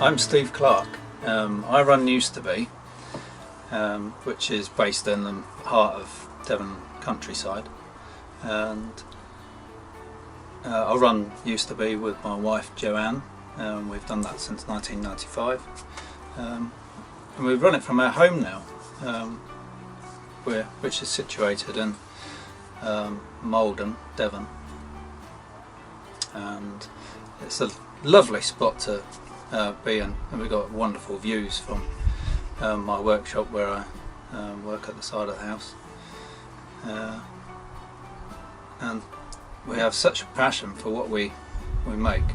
I'm Steve Clark. I run Used2bee, which is based in the heart of Devon countryside, and I run Used2bee with my wife Joanne. We've done that since 1995, and we run it from our home now, which is situated in Marldon, Devon, and it's a lovely spot to be in, and we've got wonderful views from my workshop where I work at the side of the house, and we have such a passion for what we make,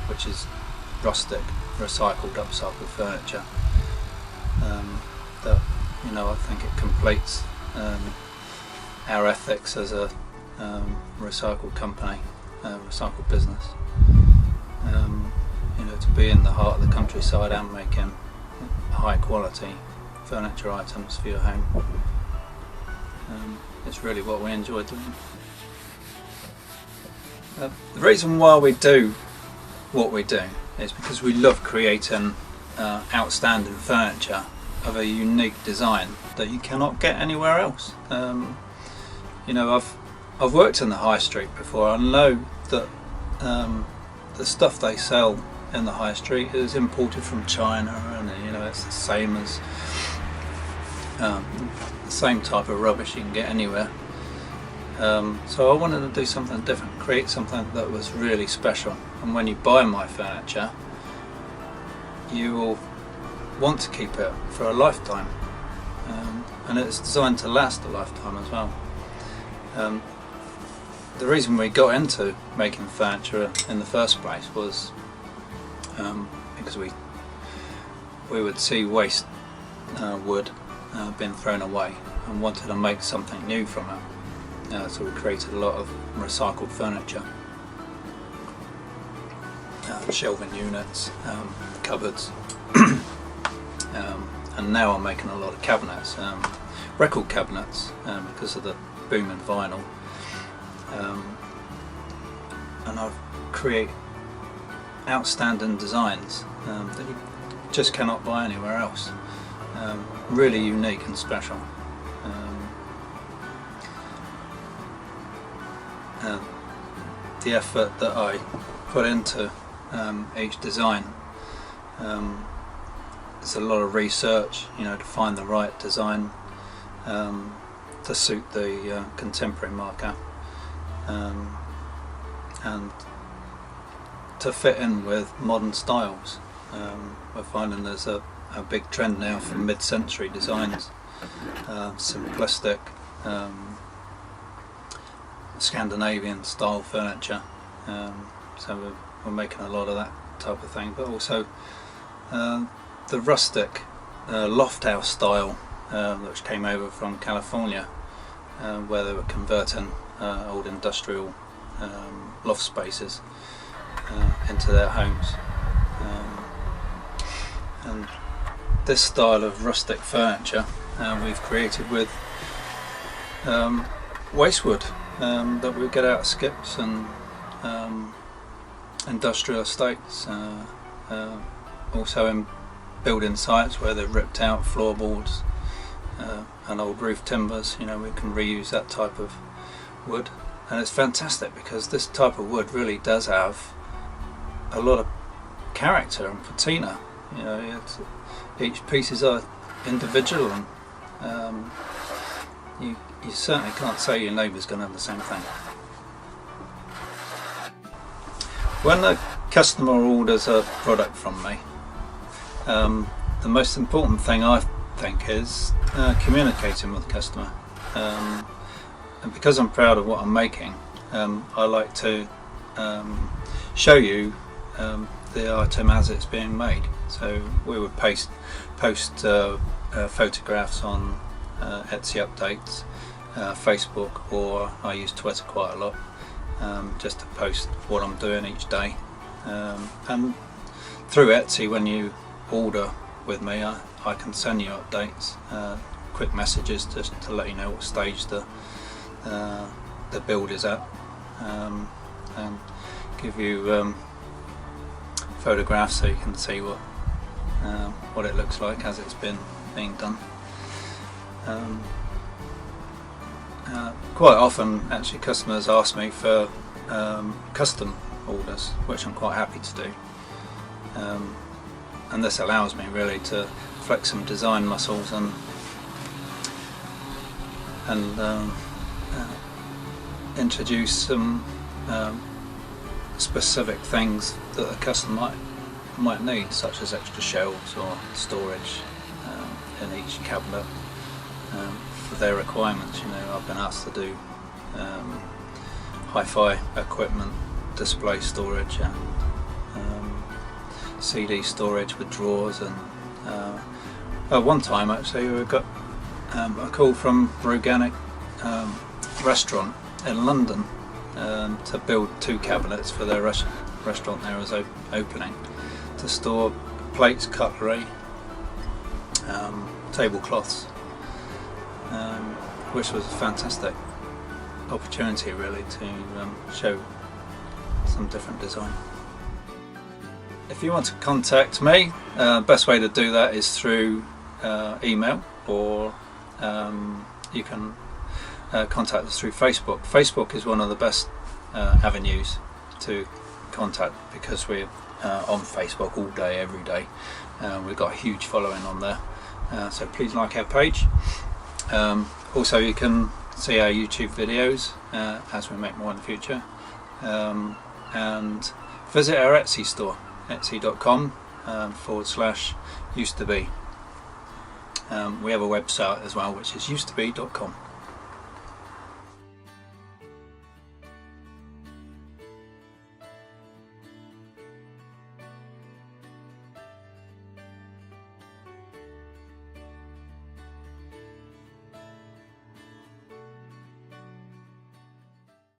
which is rustic, recycled, upcycled furniture, that, you know, I think it completes our ethics as a recycled company, recycled business. You know, to be in the heart of the countryside and making high quality furniture items for your home, it's really what we enjoy doing. The reason why we do what we do is because we love creating outstanding furniture of a unique design that you cannot get anywhere else. You know, I've worked in the high street before. I know that the stuff they sell in the high street is imported from China, and you know, it's the same as the same type of rubbish you can get anywhere. So I wanted to do something different, create something that was really special, and when you buy my furniture you will want to keep it for a lifetime, and it's designed to last a lifetime as well. The reason we got into making furniture in the first place was because we would see waste wood being thrown away and wanted to make something new from it. So we created a lot of recycled furniture, shelving units, cupboards, and now I'm making a lot of cabinets, record cabinets, because of the boom in vinyl, and I create outstanding designs that you just cannot buy anywhere else, really unique and special. The effort that I put into each design, there's a lot of research, you know, to find the right design to suit the contemporary market, and to fit in with modern styles. We're finding there's a big trend now for mid-century designs, simplistic Scandinavian style furniture, so we're making a lot of that type of thing, but also the rustic loft house style, which came over from California, where they were converting old industrial loft spaces into their homes, and this style of rustic furniture we've created with waste wood that we get out of skips and industrial estates, also in building sites where they've ripped out floorboards and old roof timbers. You know, we can reuse that type of wood, and it's fantastic because this type of wood really does have a lot of character and patina. You know, each piece is individual, and you certainly can't say your neighbour's going to have the same thing. When a customer orders a product from me, the most important thing I think is communicating with the customer, and because I'm proud of what I'm making, I like to show you the item as it's being made. So we would post photographs on Etsy updates, Facebook, or I use Twitter quite a lot, just to post what I'm doing each day. And through Etsy, when you order with me, I can send you updates, quick messages just to let you know what stage the build is at, and give you photographs so you can see what it looks like as it's being done. Quite often actually customers ask me for custom orders, which I'm quite happy to do, and this allows me really to flex some design muscles and introduce some specific things that a customer might need, such as extra shelves or storage in each cabinet for their requirements. You know, I've been asked to do hi-fi equipment, display storage, and CD storage with drawers. And one time actually we got a call from an organic restaurant in London to build 2 cabinets for their restaurant there was opening, to store plates, cutlery, tablecloths, which was a fantastic opportunity really to show some different design. If you want to contact me, best way to do that is through email, or you can contact us through Facebook. Facebook is one of the best avenues to contact, because we're on Facebook all day, every day. We've got a huge following on there, so please like our page. Also, you can see our YouTube videos as we make more in the future, and visit our Etsy store, etsy.com /Used2bee. We have a website as well, which is Used2bee.com.